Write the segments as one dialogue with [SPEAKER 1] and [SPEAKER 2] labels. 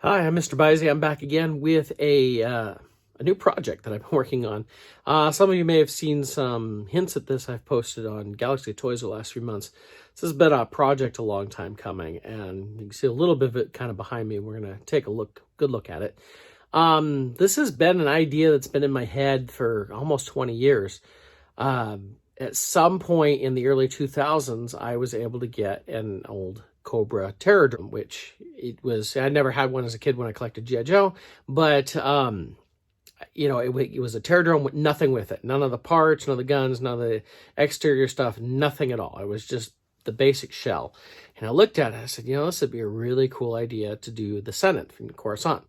[SPEAKER 1] Hi, I'm MrByZ. I'm back again with a new project that I've been working on. Some of you may have seen some hints at this I've posted on Galaxy of Toys the last few months. This has been a project a long time coming, and you can see a little bit of it kind of behind me. We're going to take a good look at it. This has been an idea that's been in my head for almost 20 years. At some point in the early 2000s, I was able to get an old Cobra Terror Drone, which I never had one as a kid when I collected G.I. Joe, but it was a Terror Drone with nothing with it. None of the parts, none of the guns, none of the exterior stuff, nothing at all. It was just the basic shell. And I looked at it, I said, this would be a really cool idea to do the Senate from Coruscant.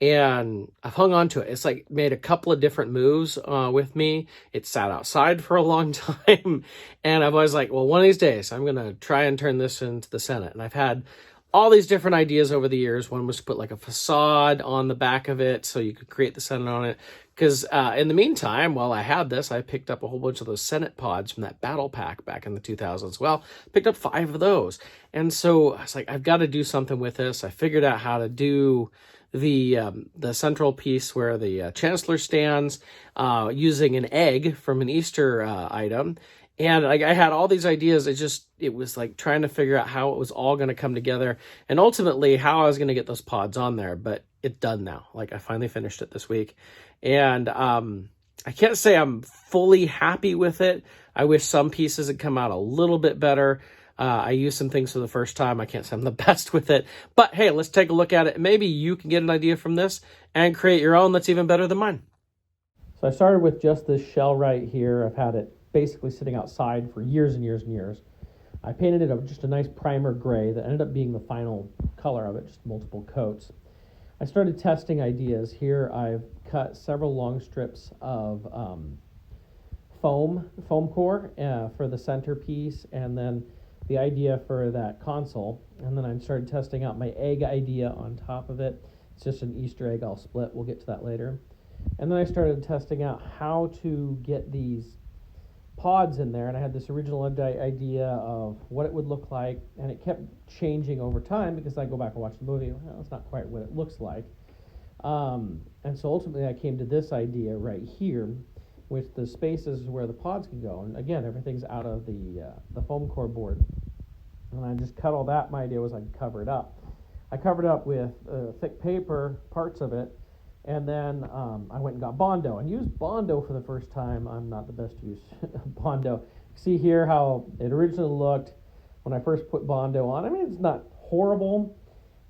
[SPEAKER 1] And I've hung on to it. It's like made a couple of different moves with me. It sat outside for a long time. And I've always like, well, one of these days I'm going to try and turn this into the Senate. And I've had all these different ideas over the years. One was to put like a facade on the back of it so you could create the Senate on it. Because in the meantime, while I had this, I picked up a whole bunch of those Senate pods from that battle pack back in the 2000s. Well, picked up 5 of those. And so I was like, I've got to do something with this. I figured out how to do the central piece where the Chancellor stands using an egg from an Easter item. And I had all these ideas. It was like trying to figure out how it was all going to come together and ultimately how I was going to get those pods on there. But it's done now. Like I finally finished it this week. And I can't say I'm fully happy with it. I wish some pieces had come out a little bit better. I used some things for the first time. I can't say I'm the best with it. But hey, let's take a look at it. Maybe you can get an idea from this and create your own that's even better than mine. So I started with just this shell right here. I've had it basically sitting outside for years and years and years. I painted it just a nice primer gray that ended up being the final color of it, just multiple coats. I started testing ideas. Here I've cut several long strips of foam core for the centerpiece, and then the idea for that console, and then I started testing out my egg idea on top of it. It's just an Easter egg I'll split. We'll get to that later. And then I started testing out how to get these pods in there, and I had this original idea of what it would look like, and it kept changing over time because I go back and watch the movie. Well, that's not quite what it looks like. And so ultimately I came to this idea right here with the spaces where the pods can go. And again, everything's out of the foam core board. And I just cut all that. My idea was I'd cover it up. I covered it up with thick paper, parts of it, and then I went and got Bondo and used Bondo for the first time. I'm not the best to use Bondo. See here how it originally looked when I first put Bondo on. I mean, it's not horrible,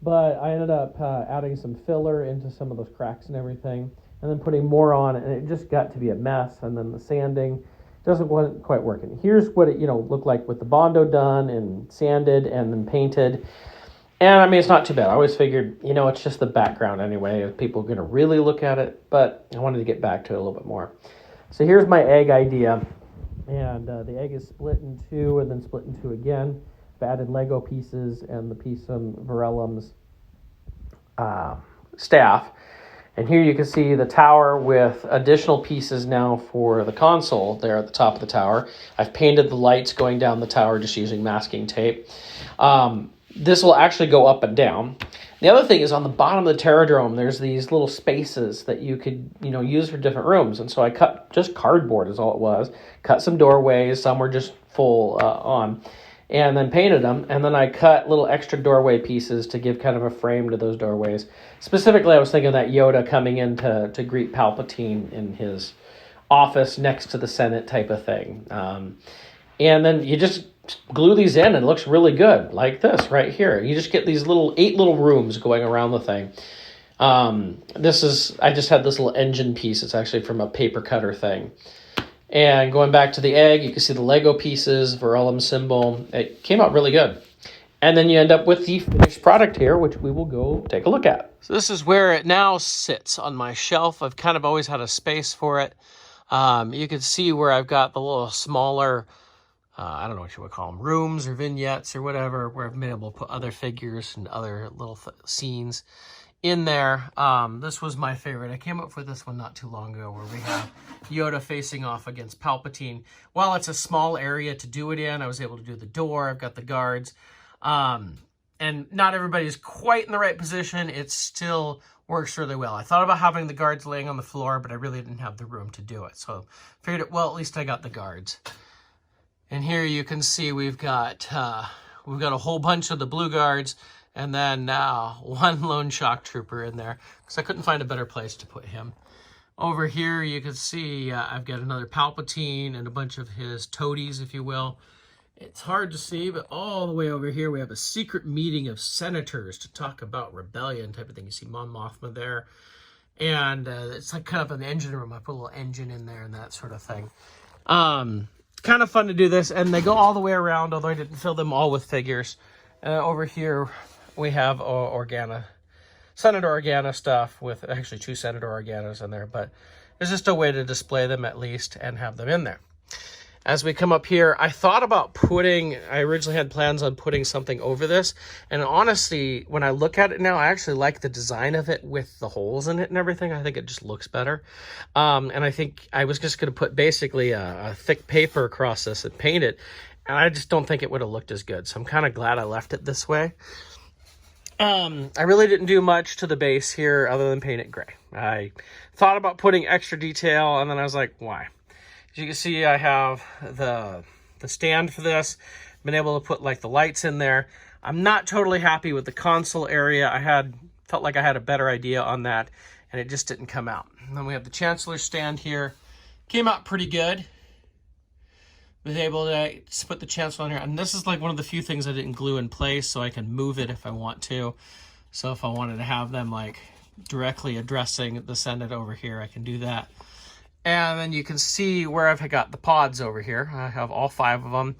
[SPEAKER 1] but I ended up adding some filler into some of those cracks and everything, and then putting more on, and it just got to be a mess. And then the sanding wasn't quite working. Here's what it looked like with the Bondo done and sanded and then painted. And I mean, it's not too bad. I always figured, it's just the background anyway. If people are going to really look at it, but I wanted to get back to it a little bit more. So here's my egg idea, and the egg is split in 2 and then split in 2 again. I've added Lego pieces and the piece from Varellum's staff. And here you can see the tower with additional pieces now for the console there at the top of the tower. I've painted the lights going down the tower just using masking tape. This will actually go up and down. The other thing is on the bottom of the Terradrome, there's these little spaces that you could, use for different rooms. And so I cut just cardboard is all it was. Cut some doorways. Some were just full on. And then painted them, and then I cut little extra doorway pieces to give kind of a frame to those doorways. Specifically, I was thinking of that Yoda coming in to greet Palpatine in his office next to the Senate type of thing. And then you just glue these in, and it looks really good, like this right here. You just get these 8 little rooms going around the thing. I just had this little engine piece. It's actually from a paper cutter thing. And going back to the egg, you can see the Lego pieces, Varellum symbol. It came out really good. And then you end up with the finished product here, which we will go take a look at. So this is where it now sits on my shelf. I've kind of always had a space for it. You can see where I've got the little smaller, I don't know what you would call them, rooms or vignettes or whatever, where I've been able to put other figures and other little scenes in there. This was my favorite. I came up with this one not too long ago where we have Yoda facing off against Palpatine. While it's a small area to do it in, I was able to do the door. I've got the guards. and not everybody's quite in the right position, it still works really well. I thought about having the guards laying on the floor, but I really didn't have the room to do it. So figured, well, at least I got the guards. And here you can see we've got a whole bunch of the blue guards, and then one lone shock trooper in there, because I couldn't find a better place to put him. Over here you can see I've got another Palpatine and a bunch of his toadies, if you will. It's hard to see, but all the way over here we have a secret meeting of senators to talk about rebellion type of thing. You see Mon Mothma there. And it's like kind of an engine room. I put a little engine in there and that sort of thing. Kind of fun to do this. And they go all the way around, although I didn't fill them all with figures. Over here we have Senator Organa stuff with actually 2 Senator Organas in there. But it's just a way to display them at least and have them in there. As we come up here, I thought about I originally had plans on putting something over this. And honestly, when I look at it now, I actually like the design of it with the holes in it and everything. I think it just looks better. And I think I was just going to put basically a thick paper across this and paint it. And I just don't think it would have looked as good. So I'm kind of glad I left it this way. I really didn't do much to the base here other than paint it gray. I thought about putting extra detail, and then I was like, why? As you can see, I have the stand for this. Been able to put like the lights in there. I'm not totally happy with the console area. Felt like I had a better idea on that, and it just didn't come out. And then we have the Chancellor Stand here. Came out pretty good. Was able to put the Chancellor on here. And this is like one of the few things I didn't glue in place, so I can move it if I want to. So if I wanted to have them like directly addressing the Senate over here, I can do that. And then you can see where I've got the pods over here. I have all 5 of them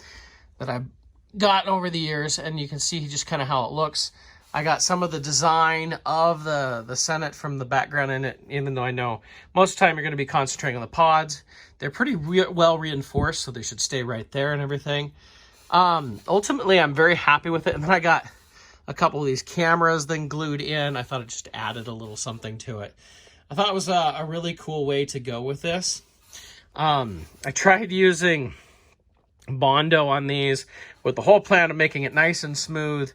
[SPEAKER 1] that I've gotten over the years, and you can see just kind of how it looks. I got some of the design of the Senate from the background in it, even though I know most of the time you're going to be concentrating on the pods. They're pretty well reinforced, so they should stay right there and everything. Ultimately, I'm very happy with it. And then I got a couple of these cameras then glued in. I thought it just added a little something to it. I thought it was a really cool way to go with this. I tried using Bondo on these with the whole plan of making it nice and smooth,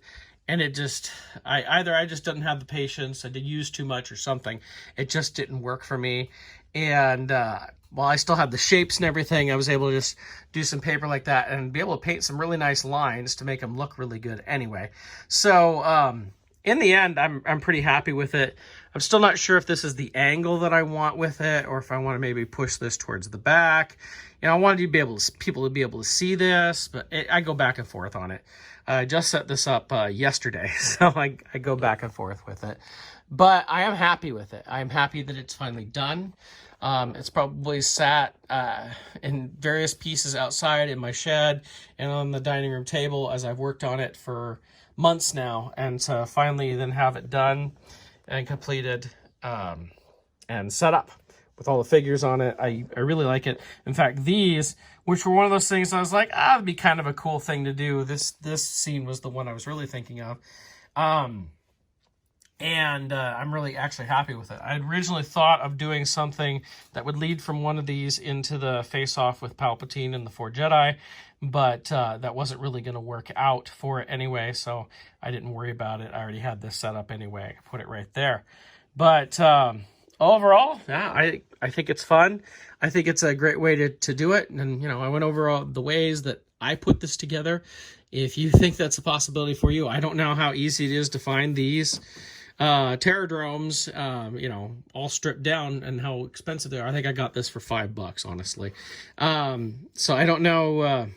[SPEAKER 1] and it just, either I just didn't have the patience, I did use too much or something. It just didn't work for me. And while I still had the shapes and everything, I was able to just do some paper like that and be able to paint some really nice lines to make them look really good anyway. So in the end, I'm pretty happy with it. I'm still not sure if this is the angle that I want with it, or if I want to maybe push this towards the back. You know, I wanted to be able to, people to be able to see this, but I go back and forth on it. I just set this up yesterday, so I go back and forth with it. But I am happy with it. I'm happy that it's finally done. It's probably sat in various pieces outside in my shed and on the dining room table as I've worked on it for months now, and to finally then have it done and completed and set up with all the figures on it. I really like it. In fact, these, which were one of those things I was like, it'd be kind of a cool thing to do. This scene was the one I was really thinking of. And I'm really actually happy with it. I originally thought of doing something that would lead from one of these into the face-off with Palpatine and the 4 Jedi, but that wasn't really going to work out for it anyway, so I didn't worry about it. I already had this set up anyway. I could put it right there. But overall, yeah, I think it's fun. I think it's a great way to do it. And, you know, I went over all the ways that I put this together. If you think that's a possibility for you, I don't know how easy it is to find these Terradromes, you know, all stripped down, and how expensive they are. I think I got this for $5, honestly. So I don't know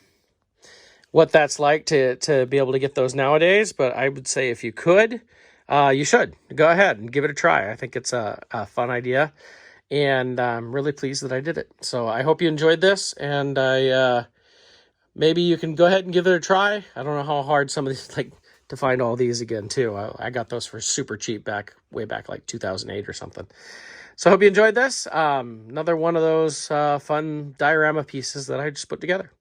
[SPEAKER 1] what that's like to be able to get those nowadays, but I would say if you could, you should go ahead and give it a try. I think it's a fun idea, and I'm really pleased that I did it. So I hope you enjoyed this, and maybe you can go ahead and give it a try. I don't know how hard some of these, like, to find all these again too. I got those for super cheap way back like 2008 or something. So I hope you enjoyed this. Another one of those fun diorama pieces that I just put together.